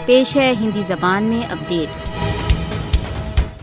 پیش ہے ہندی زبان میں اپڈیٹ۔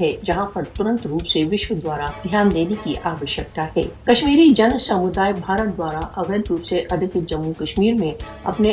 ہے، جہاں پر ترنت روپ سے وشو دوارا دھیان دینے کی آوشکتا ہے۔ کشمیری جن سمودائے بھارت دوارا اویدھ روپ سے ادھکت جموں کشمیر میں اپنے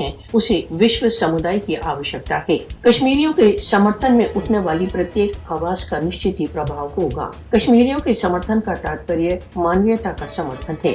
ہیں، اسے وشو سمودائے کی آوشکتا ہے۔ کشمیریوں کے سمرتھن میں اٹھنے والی پرتیک آواز کا نشچت ہی پربھاؤ ہوگا۔ کشمیریوں کے سمرتھن کا تاتپریہ مانویتا کا سمرتھن ہے۔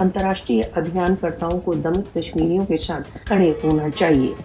انترراشٹریہ ابھیان کرتاؤں کو دمت کشمیریوں کے ساتھ کھڑے ہونا چاہیے۔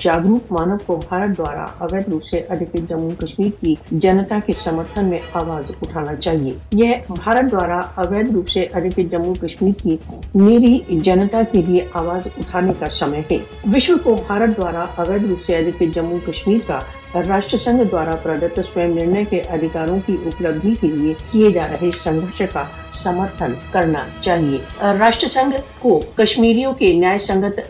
جاگروک مانو کو بھارت دوارا اویدھ روپ سے ادھکت جموں کشمیر کی جنتا کے سمرتھن میں آواز اٹھانا چاہیے۔ یہ بھارت دوارا اویدھ روپ سے ادھکت جموں کشمیر کی میری جنتا کے لیے آواز اٹھانے کا سمے ہے۔ وشو کو بھارت دوارا اویدھ روپ سے ادھکت جموں کشمیر کا راشٹر سنگھ دوارا پردت سویم نرنے کے ادھیکاروں کی اپلبدھی کے لیے کیے جا رہے سنگھرش کا سمرتھن کرنا چاہیے۔ راشٹر سنگھ کو کشمیریوں کے نیائے سنگت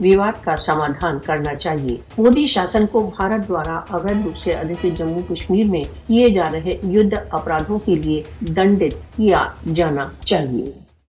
وواد کا سمادھان کرنا چاہیے۔ مودی شاسن کو بھارت دوارا اویدھ روپ سے ادھکت جموں کشمیر میں کیے جا رہے یدھ اپرادھوں کے لیے دنڈت کیا جانا چاہیے۔